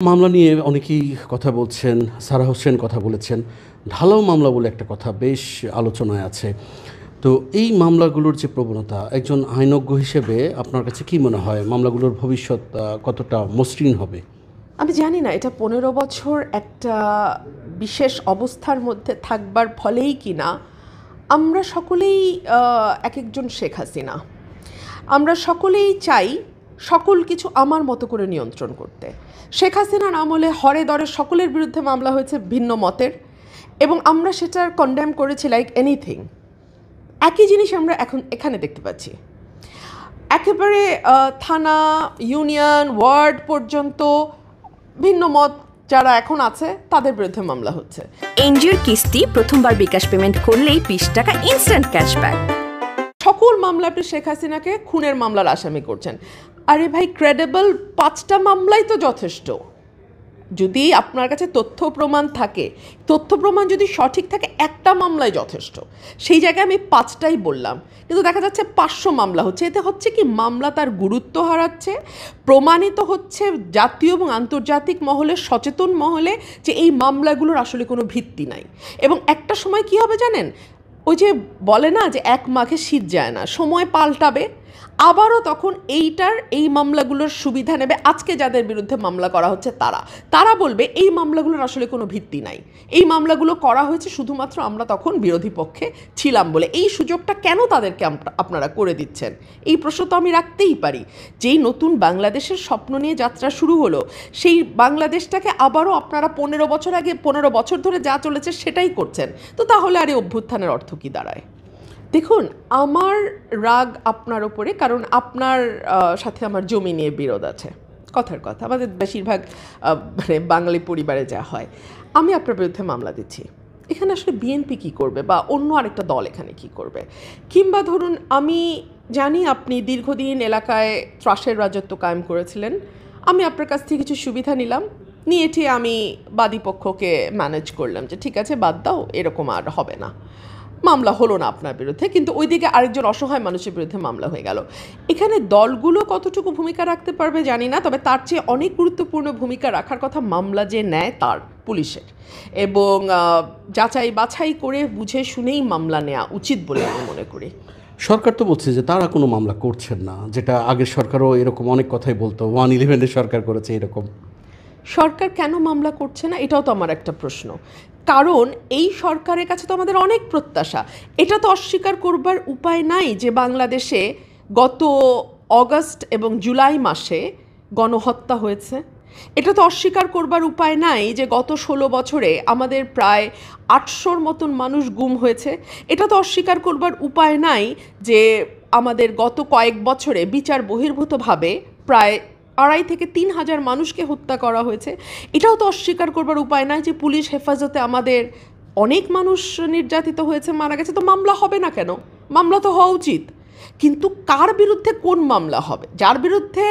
মামলা নিয়ে অনেকেই কথা বলছেন, সারা হোসেন কথা বলেছেন, ঢালাও মামলা বলে একটা কথা বেশ আলোচনায় আছে। তো এই মামলাগুলোর যে প্রবণতা, একজন আইনজ্ঞ হিসেবে আপনার কাছে কি মনে হয় মামলাগুলোর ভবিষ্যৎ কতটা মসৃণ হবে? আমি জানি না এটা 15 বছর একটা বিশেষ অবস্থার মধ্যে থাকবার ফলেই কি না আমরা সকলেই এক একজন শেখ হাসিনা। আমরা সকলেই চাই সকল কিছু আমার মতো করে নিয়ন্ত্রণ করতে। শেখ হাসিনার আমলে হরে দরে সকলের বিরুদ্ধে মামলা হয়েছে ভিন্ন মতের, এবং আমরা সেটার কন্ডেম করেছি লাইক এনিথিং। একই জিনিস আমরা এখন এখানে দেখতে পাচ্ছি। একেবারে থানা, ইউনিয়ন, ওয়ার্ড পর্যন্ত ভিন্ন মত যারা এখন আছে তাদের বিরুদ্ধে মামলা হচ্ছে। এনজিওর কিস্তি প্রথমবার বিকাশ পেমেন্ট করলেই 20 টাকা ইনস্ট্যান্ট ক্যাশব্যাক। সকল মামলা আপনি শেখ হাসিনাকে খুনের মামলার আসামি করছেন। আরে ভাই, ক্রেডিবল 5টা মামলাই তো যথেষ্ট। যদি আপনার কাছে তথ্য প্রমাণ থাকে, তথ্য প্রমাণ যদি সঠিক থাকে, একটা মামলাই যথেষ্ট। সেই জায়গায় আমি 5টাই বললাম, কিন্তু দেখা যাচ্ছে 500 মামলা হচ্ছে। এতে হচ্ছে কি, মামলা তার গুরুত্ব হারাচ্ছে। প্রমাণিত হচ্ছে জাতীয় এবং আন্তর্জাতিক মহলে, সচেতন মহলে, যে এই মামলাগুলোর আসলে কোনো ভিত্তি নাই। এবং একটা সময় কি হবে জানেন, ওই যে বলে না যে এক মাঘে শীত যায় না, সময় পাল্টাবে, আবারও তখন এই মামলাগুলোর সুবিধা নেবে আজকে যাদের বিরুদ্ধে মামলা করা হচ্ছে তারা বলবে এই মামলাগুলোর আসলে কোনো ভিত্তি নাই, এই মামলাগুলো করা হয়েছে শুধুমাত্র আমরা তখন বিরোধী পক্ষে ছিলাম বলে। এই সুযোগটা কেন তাদেরকে আপনারা করে দিচ্ছেন? এই প্রশ্ন তো আমি রাখতেই পারি। যেই নতুন বাংলাদেশের স্বপ্ন নিয়ে যাত্রা শুরু হলো, সেই বাংলাদেশটাকে আবারও আপনারা 15 বছর আগে, 15 বছর ধরে যা চলেছে সেটাই করছেন। তো তাহলে আর এই অভ্যুত্থানের অর্থ কী দাঁড়ায়? দেখুন, আমার রাগ আপনার ওপরে, কারণ আপনার সাথে আমার জমি নিয়ে বিরোধ আছে। কথার কথা, আমাদের বেশিরভাগ মানে বাঙালি পরিবারে যা হয়। আমি আপনার বিরুদ্ধে মামলা দিচ্ছি, এখানে আসলে বিএনপি কী করবে বা অন্য আরেকটা দল এখানে কী করবে? কিংবা ধরুন, আমি জানি আপনি দীর্ঘদিন এলাকায় ত্রাসের রাজত্ব কায়েম করেছিলেন, আমি আপনার কাছ থেকে কিছু সুবিধা নিলাম, নিয়ে ঠিক আমি বাদীপক্ষকে ম্যানেজ করলাম যে ঠিক আছে বাদ দাও, এরকম আর হবে না। মামলা হলো না আপনার বিরুদ্ধে, কিন্তু ওইদিকে আরেকজন অসহায় মানুষের বিরুদ্ধে মামলা হয়ে গেল। এখানে দলগুলো কতটুকু ভূমিকা রাখতে পারবে জানি না, তবে তার চেয়ে অনেক গুরুত্বপূর্ণ ভূমিকা রাখার কথা মামলা যে নেয় তার, পুলিশের। এবং যাচাই বাছাই করে বুঝে শুনেই মামলা নেওয়া উচিত বলে আমি মনে করি। সরকার তো বলছে যে তারা কোনো মামলা করছেন না, যেটা আগের সরকারও এরকম অনেক কথাই বলতো। 111-এর সরকার করেছে এরকম। সরকার কেন মামলা করছে না, এটাও তো আমার একটা প্রশ্ন। কারণ এই সরকারের কাছে তো আমাদের অনেক প্রত্যাশা। এটা তো অস্বীকার করবার উপায় নাই যে বাংলাদেশে গত অগস্ট এবং জুলাই মাসে গণহত্যা হয়েছে। এটা তো অস্বীকার করবার উপায় নাই যে গত 16 বছরে আমাদের প্রায় 800-র মতন মানুষ গুম হয়েছে। এটা তো অস্বীকার করবার উপায় নাই যে আমাদের গত কয়েক বছরে বিচার বহির্ভূতভাবে প্রায় 2.5 থেকে 3 হাজার মানুষকে হত্যা করা হয়েছে। এটাও তো অস্বীকার করবার উপায় নাই যে পুলিশ হেফাজতে আমাদের অনেক মানুষ নির্যাতিত হয়েছে, মারা গেছে। তো মামলা হবে না কেন? মামলা তো হওয়া উচিত। কিন্তু কার বিরুদ্ধে কোন মামলা হবে? যার বিরুদ্ধে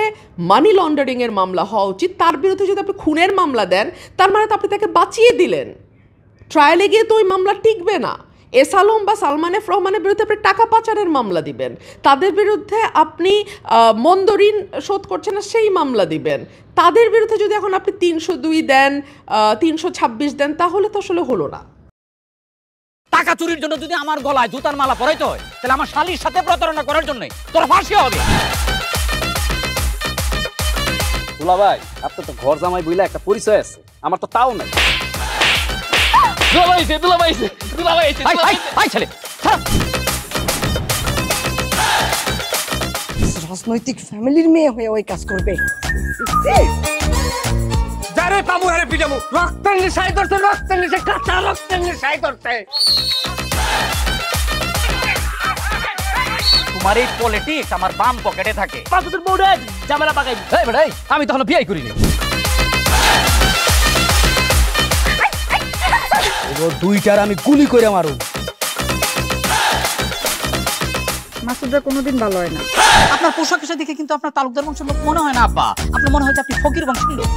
মানি লন্ডারিংয়ের মামলা হওয়া উচিত, তার বিরুদ্ধে যদি আপনি খুনের মামলা দেন, তার মানে তো আপনি তাকে বাঁচিয়ে দিলেন। ট্রায়ালে গিয়ে তো ওই মামলা টিকবে না। এস আলম বা সালমান এফ রহমানের বিরুদ্ধে আপনি টাকা পাচারের মামলা দিবেন, তাদের বিরুদ্ধে আপনি মন্দ ঋণ শোধ করছেন না সেই মামলা দিবেন। তাদের বিরুদ্ধে যদি এখন আপনি 302 দেন, 326 দেন, তাহলে তো আসলে হলো না। টাকা চুরির জন্য যদি আমার গলায় জুতার মালা পরাইতে হয়, তাহলে আমার শালীর সাথে প্রতারণা করার জন্য তোর ফাঁসি হবে। দুলা ভাই, আপনার তো ঘর জামাই বইলা একটা পরিচয় আছে, আমার তো তাও নাই। রাজনৈতিক ফ্যামিলির মেয়ে হয়ে ওই কাজ করবে? যারে পাবো আরে পিটাবো, রক্তের নেশায় ধরছে, রক্তের নেশায়, কাঁচা রক্তের নেশায় ধরছে। তোমার এই পলিটিক্স আমার বাম পকেটে থাকে। পাঁচদের বউরে ঝামেলা পাকাই। এই বেটাই, আমি তখন বিয়ে করিনি। দুইটার আমি গুলি করে মারু। মাসুদরা কোনোদিন ভালো হয় না। আপনার পোশাক দেখে কিন্তু আপনার তালুকদার বংশের লোক মনে হয় না আব্বা, আপনার মনে হয় যে আপনি ফকির বংশের লোক।